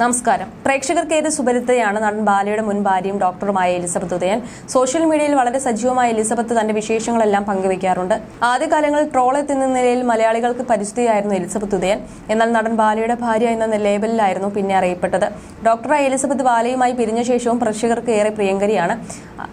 നമസ്കാരം. പ്രേക്ഷകർക്കേത് സുപരിതയാണ് നടൻ ബാലയുടെ മുൻ ഭാര്യയും ഡോക്ടറുമായ എലിസബത്ത് ഉദയൻ. സോഷ്യൽ മീഡിയയിൽ വളരെ സജീവമായ എലിസബത്ത് തന്റെ വിശേഷങ്ങളെല്ലാം പങ്കുവയ്ക്കാറുണ്ട്. ആദ്യകാലങ്ങളിൽ ട്രോളെത്തുന്ന നിലയിൽ മലയാളികൾക്ക് പരിചിതയായിരുന്നു എലിസബത്ത് ഉദയൻ. എന്നാൽ നടൻ ബാലയുടെ ഭാര്യ എന്ന ലേബലിലായിരുന്നു പിന്നെ അറിയപ്പെട്ടത്. ഡോക്ടറായ എലിസബത്ത് ബാലയുമായി പിരിഞ്ഞ ശേഷവും പ്രേക്ഷകർക്ക് ഏറെ പ്രിയങ്കരിയാണ്.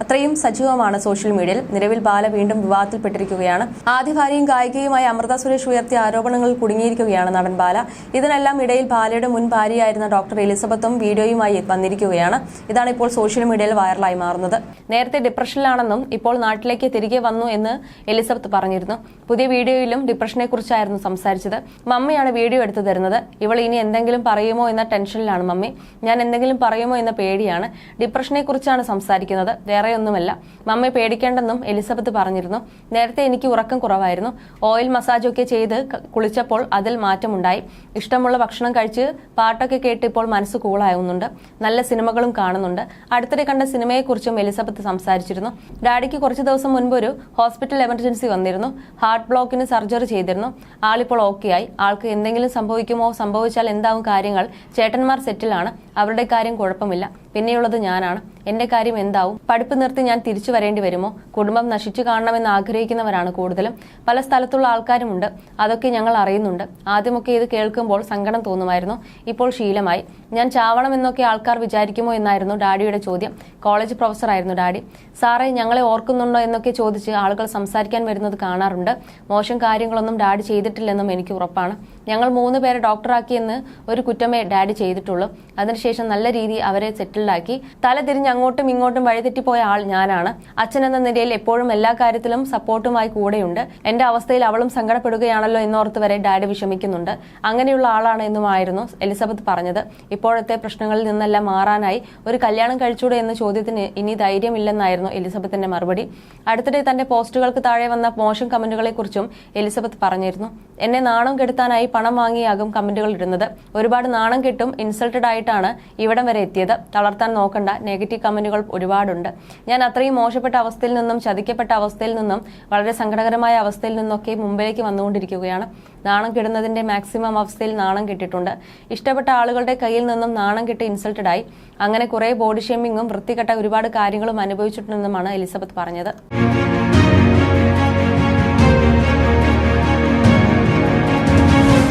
അത്രയും സജീവമാണ് സോഷ്യൽ മീഡിയയിൽ. നിലവിൽ ബാല വീണ്ടും വിവാദത്തിൽപ്പെട്ടിരിക്കുകയാണ്. ആദ്യ ഭാര്യയും ഗായികയുമായ അമൃത സുരേഷ് ഉയർത്തിയ ആരോപണങ്ങളിൽ കുടുങ്ങിയിരിക്കുകയാണ് നടൻ ബാല. ഇതിനെല്ലാം ഇടയിൽ ബാലയുടെ മുൻ ഭാര്യയായിരുന്ന ഡോക്ടർ എലിസബത്തും വീഡിയോയുമായി വന്നിരിക്കുകയാണ്. ഇതാണ് ഇപ്പോൾ സോഷ്യൽ മീഡിയയിൽ വൈറലായി മാറുന്നത്. നേരത്തെ ഡിപ്രഷനിലാണെന്നും ഇപ്പോൾ നാട്ടിലേക്ക് തിരികെ വന്നു എന്ന് എലിസബത്ത് പറഞ്ഞിരുന്നു. പുതിയ വീഡിയോയിലും ഡിപ്രഷനെ കുറിച്ചായിരുന്നു സംസാരിച്ചത്. മമ്മിയാണ് വീഡിയോ എടുത്തു തരുന്നത്. ഇവൾ ഇനി എന്തെങ്കിലും പറയുമോ എന്ന ടെൻഷനിലാണ് മമ്മി. ഞാൻ എന്തെങ്കിലും പറയുമോ എന്ന പേടിയാണ്. ഡിപ്രഷനെ കുറിച്ചാണ് സംസാരിക്കുന്നത്, വേറെയൊന്നുമല്ല. മമ്മി പേടിക്കേണ്ടെന്നും എലിസബത്ത് പറഞ്ഞിരുന്നു. നേരത്തെ എനിക്ക് ഉറക്കം കുറവായിരുന്നു. ഓയിൽ മസാജൊക്കെ ചെയ്ത് കുളിച്ചപ്പോൾ അതിൽ മാറ്റമുണ്ടായി. ഇഷ്ടമുള്ള ഭക്ഷണം കഴിച്ച് പാട്ടൊക്കെ കേട്ട് ഇപ്പോൾ മനസ്സ് കൂളാവുന്നുണ്ട്. നല്ല സിനിമകളും കാണുന്നുണ്ട്. അടുത്തിടെ കണ്ട സിനിമയെക്കുറിച്ചും എലിസബത്ത് സംസാരിച്ചിരുന്നു. ഡാഡിക്ക് കുറച്ചു ദിവസം മുൻപ് ഒരു ഹോസ്പിറ്റൽ എമർജൻസി വന്നിരുന്നു. ഹാർട്ട് ബ്ലോക്കിന് സർജറി ചെയ്തിരുന്നു. ആളിപ്പോൾ ഓക്കെയായി. ആൾക്ക് എന്തെങ്കിലും സംഭവിക്കുമോ, സംഭവിച്ചാൽ എന്താവും കാര്യങ്ങൾ? ചേട്ടന്മാർ സെറ്റിലാണ്. അവരുടെ കാര്യം കുഴപ്പമില്ല. പിന്നെയുള്ളത് ഞാനാണ്. എന്റെ കാര്യം എന്താവും? പഠിപ്പ് നിർത്തി ഞാൻ തിരിച്ചു വരേണ്ടി വരുമോ? കുടുംബം നശിച്ചു കാണണമെന്ന് ആഗ്രഹിക്കുന്നവരാണ് കൂടുതലും. പല സ്ഥലത്തുള്ള ആൾക്കാരുമുണ്ട്. അതൊക്കെ ഞങ്ങൾ അറിയുന്നുണ്ട്. ആദ്യമൊക്കെ ഇത് കേൾക്കുമ്പോൾ സങ്കടം തോന്നുമായിരുന്നു. ഇപ്പോൾ ശീലമായി. ഞാൻ ചാവണമെന്നൊക്കെ ആൾക്കാർ വിചാരിക്കുമോ എന്നായിരുന്നു ഡാഡിയുടെ ചോദ്യം. കോളേജ് പ്രൊഫസറായിരുന്നു ഡാഡി. സാറേ, ഞങ്ങളെ ഓർക്കുന്നുണ്ടോ എന്നൊക്കെ ചോദിച്ച് ആളുകൾ സംസാരിക്കാൻ വരുന്നത് കാണാറുണ്ട്. മോശം കാര്യങ്ങളൊന്നും ഡാഡി ചെയ്തിട്ടില്ലെന്നും എനിക്ക് ഉറപ്പാണ്. ഞങ്ങൾ 3 പേരെ ഡോക്ടറാക്കിയെന്ന് ഒരു കുറ്റമേ ഡാഡി ചെയ്തിട്ടുള്ളൂ. അതിനുശേഷം നല്ല രീതി അവരെ സെറ്റിൽഡാക്കി. തല തിരിഞ്ഞ് അങ്ങോട്ടും ഇങ്ങോട്ടും വഴിതെറ്റിപ്പോയ ആൾ ഞാനാണ്. അച്ഛൻ എന്ന നിലയിൽ എപ്പോഴും എല്ലാ കാര്യത്തിലും സപ്പോർട്ടുമായി കൂടെയുണ്ട്. എന്റെ അവസ്ഥയിൽ അവളും സങ്കടപ്പെടുകയാണല്ലോ എന്നോർത്ത് വരെ ഡാഡി വിഷമിക്കുന്നുണ്ട്. അങ്ങനെയുള്ള ആളാണ് എന്നുമായിരുന്നു എലിസബത്ത് പറഞ്ഞത്. ഇപ്പോഴത്തെ പ്രശ്നങ്ങളിൽ നിന്നെല്ലാം മാറാനായി ഒരു കല്യാണം കഴിച്ചൂടെ എന്ന ചോദ്യത്തിന് ഇനി ധൈര്യമില്ലെന്നായിരുന്നു എലിസബത്തിന്റെ മറുപടി. അടുത്തിടെ തന്റെ പോസ്റ്റുകൾക്ക് താഴെ വന്ന മോശം കമന്റുകളെക്കുറിച്ചും എലിസബത്ത് പറഞ്ഞിരുന്നു. എന്നെ നാണം കെടുത്താനായി പണം വാങ്ങിയാകും കമന്റുകൾ ഇടുന്നത്. ഒരുപാട് നാണം കെട്ടും ഇൻസൾട്ടഡ് ആയിട്ടാണ് ഇവിടം വരെ എത്തിയത്. തളർത്താൻ നോക്കണ്ട. നെഗറ്റീവ് കമന്റുകൾ ഒരുപാടുണ്ട്. ഞാൻ അത്രയും മോശപ്പെട്ട അവസ്ഥയിൽ നിന്നും, ചതിക്കപ്പെട്ട അവസ്ഥയിൽ നിന്നും, വളരെ സങ്കടകരമായ അവസ്ഥയിൽ നിന്നൊക്കെ മുമ്പിലേക്ക് വന്നുകൊണ്ടിരിക്കുകയാണ്. നാണം കെടുന്നതിന്റെ മാക്സിമം അവസ്ഥയിൽ നാണം കെട്ടിട്ടുണ്ട്. ഇഷ്ടപ്പെട്ട ആളുകളുടെ കയ്യിൽ നിന്നും നാണം കെട്ട് ഇൻസൾട്ടഡ് ആയി. അങ്ങനെ കുറെ ബോഡി ഷേമിങ്ങും വൃത്തികെട്ട ഒരുപാട് കാര്യങ്ങളും അനുഭവിച്ചിട്ടുണ്ടെന്നുമാണ് എലിസബത്ത് പറഞ്ഞത്.